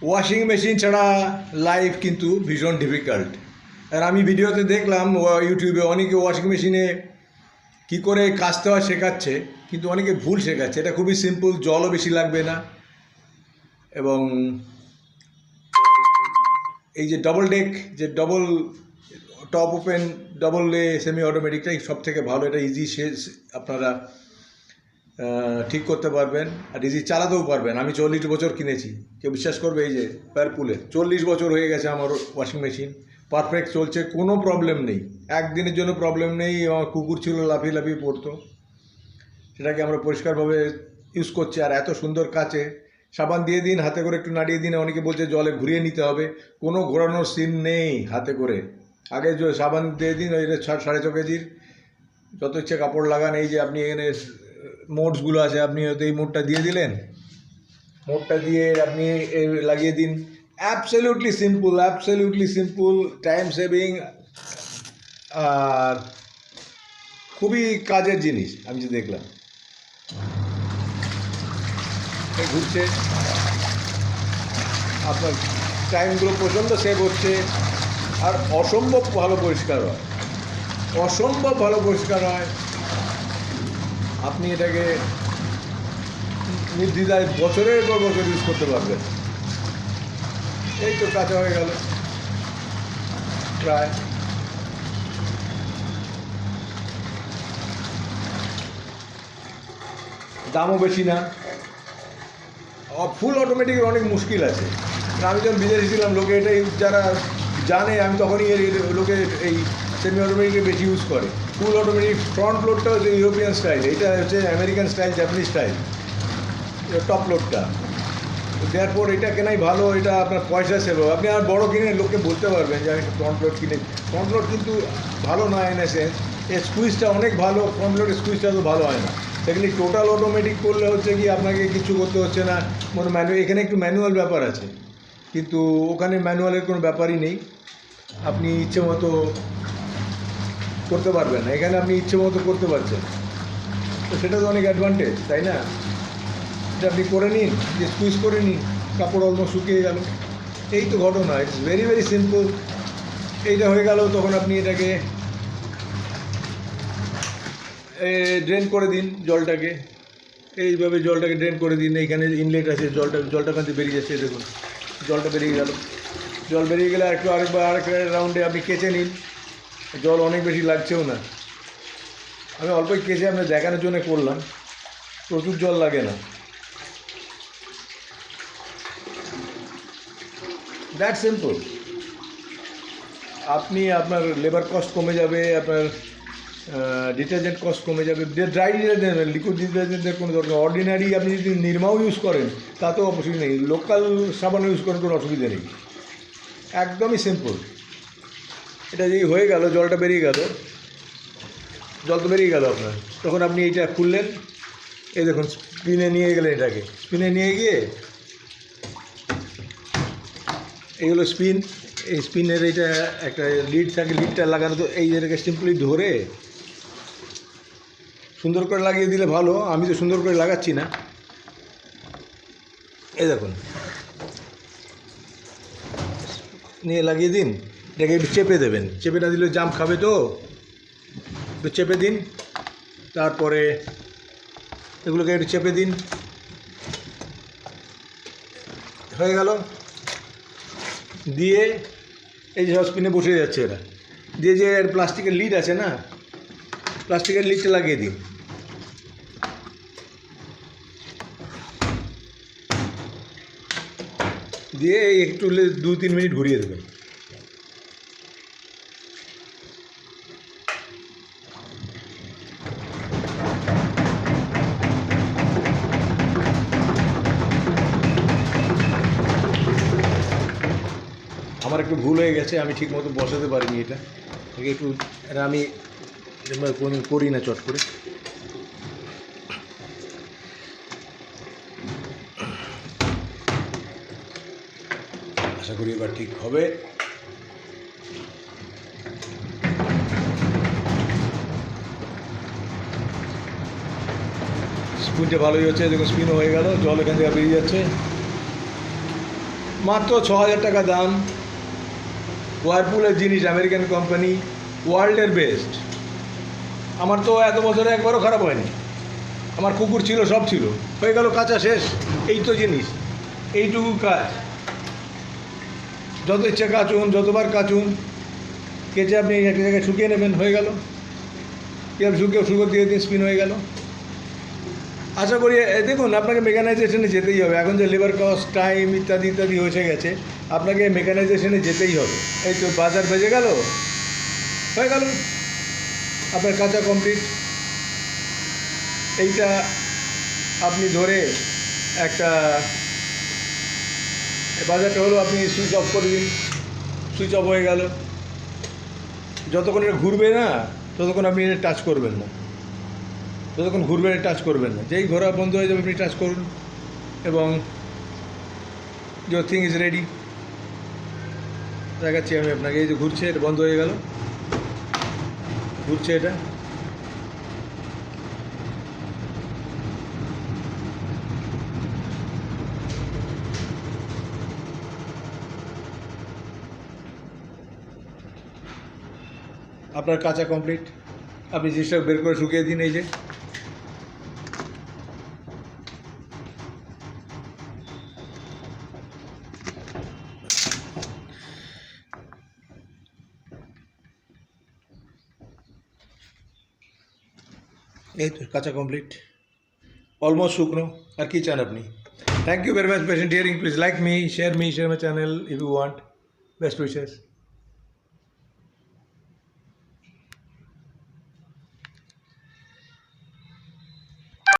Washing machine ছাড়া life কিন্তু ভীষণ ডিফিকাল্ট। আর আমি ভিডিওতে দেখলাম ইউটিউবে অনেকে ওয়াশিং মেশিনে কী করে কাচতে হয় শেখাচ্ছে, কিন্তু অনেকে ভুল শেখাচ্ছে। এটা খুবই সিম্পল, জলও বেশি লাগবে না। এবং এই যে ডবল ডেক, যে double top open double semi অটোমেটিকটাই সব থেকে ভালো। এটা ইজি আপনারা ঠিক করতে পারবেন, আর ইজি চালাতেও পারবেন। আমি 40 বছর কিনেছি, কেউ বিশ্বাস করবে? এই যে পারপুলের 40 বছর হয়ে গেছে আমার ওয়াশিং মেশিন, পারফেক্ট চলছে, কোনো প্রবলেম নেই, একদিনের জন্য প্রবলেম নেই। আমার কুকুর ছিল, লাফিয়ে লাফিয়ে পড়তো, সেটাকে আমরা পরিষ্কারভাবে ইউজ করছি। আর এত সুন্দর কাচে, সাবান দিয়ে দিন, হাতে করে একটু নাড়িয়ে দিন। অনেকে বলছে জলে ঘুরিয়ে নিতে হবে, কোনো ঘোরানোর সিন নেই। হাতে করে আগে সাবান দিয়ে দিন, ওই 6.5 কেজির যত ইচ্ছে কাপড় লাগান। এই যে আপনি এখানে মোডসগুলো আছে, আপনি হয়তো এই মোডটা দিয়ে দিলেন, মোডটা দিয়ে আপনি লাগিয়ে দিন। অ্যাবসলিউটলি সিম্পল, টাইম সেভিং, আর খুবই কাজের জিনিস। আমি যে দেখলাম ঘুরছে, আপনার টাইমগুলো প্রচণ্ড সেভ হচ্ছে, আর অসম্ভব ভালো পরিষ্কার হয়। আপনি এটাকে নির্দ্বিধায় বছরের পর বছর ইউজ করতে পারবেন। এই তো কাঁচা হয়ে গেল প্রায়। দামও বেশি না। ফুল অটোমেটিকের অনেক মুশকিল আছে। আমি যখন বিদেশে ছিলাম, লোকে এটাই যারা জানে, আমি তখনই লোকে এই সেমি অটোমেটিকে বেশি ইউজ করে। ফুল অটোমেটিক ফ্রন্ট লোডটা হচ্ছে ইউরোপিয়ান স্টাইল, এটা হচ্ছে American style, Japanese style, top লোডটা। দেওয়ার পর এটা কেনাই ভালো, এটা আপনার পয়সা সেভ হবে। আপনি আর বড়ো কিনে লোককে বলতে পারবেন যে আমি ফ্রন্ট লোড কিনে। ফ্রন্ট লোড কিন্তু ভালো নয় ইন এ সেন্স, এর স্কুইজটা অনেক ভালো, ফ্রন্ট লোডের স্কুইজটা তো ভালো হয় না। সেখানে টোটাল অটোমেটিক করলে হচ্ছে কি আপনাকে কিছু করতে হচ্ছে না, এখানে একটু ম্যানুয়াল ব্যাপার আছে, কিন্তু ওখানে ম্যানুয়ালের কোনো ব্যাপারই নেই। আপনি ইচ্ছে মতো করতে পারবেন না, এখানে আপনি ইচ্ছে মতো করতে পারছেন, তো সেটা তো অনেক অ্যাডভান্টেজ, তাই না? এটা আপনি করে নিন, যে স্কুইজ করে নিন, কাপড় অলমোস্ট শুকিয়ে গেল। এই তো ঘটনা। It's very simple. এইটা হয়ে গেল, তখন আপনি এটাকে ড্রেন করে দিন জলটাকে। এইভাবে জলটাকে ড্রেন করে দিন। এইখানে ইনলেট আছে, জলটা কাছে বেরিয়ে যাচ্ছে, দেখুন জলটা বেরিয়ে গেল। জল বেরিয়ে গেলে আরেক রাউন্ডে আপনি কেচে নিন। জল অনেক বেশি লাগছেও না, আমি অল্পই কেচে আপনার দেখানোর জন্য করলাম, প্রচুর জল লাগে না। That simple. আপনি আপনার লেবার কস্ট কমে যাবে, আপনার ডিটারজেন্ট কস্ট কমে যাবে। ড্রাই ডিটারজেন্ট, লিকুইড ডিটারজেন্টের কোনো দরকার। অর্ডিনারি আপনি যদি নিরমাও ইউজ করেন তাতেও অসুবিধা নেই, লোকাল সাবান ইউজ করেন কোনো অসুবিধা নেই, একদমই সিম্পল। এটা যেই হয়ে গেল, জলটা বেরিয়ে গেল, জল তো বেরিয়ে গেল আপনার, তখন আপনি এইটা খুললেন। এই দেখুন, স্পিনে নিয়ে গেলেন, এটাকে স্পিনে নিয়ে গিয়ে, এইগুলো স্পিন, এই স্পিনের এইটা একটা লিড থাকে, লিডটা লাগানো, তো এই এটাকে সিম্পলি ধরে সুন্দর করে লাগিয়ে দিলে ভালো। আমি তো সুন্দর করে লাগাচ্ছি না, এই দেখুন, নিয়ে লাগিয়ে দিন। এটাকে একটু চেপে দেবেন, চেপে না দিলে জাম খাবে, তো একটু চেপে দিন। তারপরে এগুলোকে একটু চেপে দিন, হয়ে গেল। দিয়ে এই যে সব স্পিনে বসে যাচ্ছে এরা, দিয়ে যে প্লাস্টিকের লিড আছে না, প্লাস্টিকের লিডটা লাগিয়ে দিন। দিয়ে একটু 2-3 মিনিট ঘুরিয়ে দেবেন। আমার একটু ভুল হয়ে গেছে, আমি ঠিক মতো বসাতে পারিনি এটা একটু। আমি করি না চট করে। আশা করি এবার ঠিক হবে। স্পিনটা ভালোই হচ্ছে, দেখুন স্পিনও হয়ে গেল, জল এখান থেকে বেরিয়ে যাচ্ছে। মাত্র 6,000 টাকা দাম, ওয়ারপুলের জিনিস, আমেরিকান কোম্পানি, ওয়ার্ল্ডের বেস্ট। আমার তো এত বছরে একবারও খারাপ হয়নি। আমার কুকুর ছিল, সব ছিল, হয়ে গেল, কাঁচা শেষ। এই তো জিনিস, এইটুকু কাজ। যত ইচ্ছে কাচুন, যতবার কাচুন, কেচে আপনি একটা জায়গায় শুকিয়ে নেবেন, হয়ে গেল। এবার শুকো দিয়ে দিন, স্পিন হয়ে গেল। আশা করি দেখুন, আপনাকে মেকানাইজেশনে যেতেই হবে। এখন যে লেবার কস্ট, টাইম ইত্যাদি ইত্যাদি হয়েছে গেছে, আপনাকে মেকানাইজেশনে যেতেই হবে। এই তো বাজার বেজে গেল, হয়ে গেল, আপনার কাঁচা কমপ্লিট। এইটা আপনি ধরে একটা বাজারটা হলো, আপনি সুইচ অফ করে দিন, সুইচ অফ হয়ে গেল। যতক্ষণ এটা ঘুরবে না, ততক্ষণ আপনি এটা টাচ করবেন না, যতক্ষণ ঘুরবে এটা টাচ করবেন না। যেই ঘোরা বন্ধ হয়ে যাবে, আপনি টাচ করুন এবং ইয়োর থিং ইজ রেডি। দেখাচ্ছি আমি আপনাকে, এই যে ঘুরছে, এটা বন্ধ হয়ে গেল, ঘুরছে এটা। আপনার কাঁচা কমপ্লিট। আপনি জিনিসটা বের করে শুকিয়ে দিন, এই যে। এই তো কাঁচা কমপ্লিট, অলমোস্ট শুকনো। আর কি চান আপনি? Thank you very much patient hearing. Please like me, share my channel if you want. Best wishes.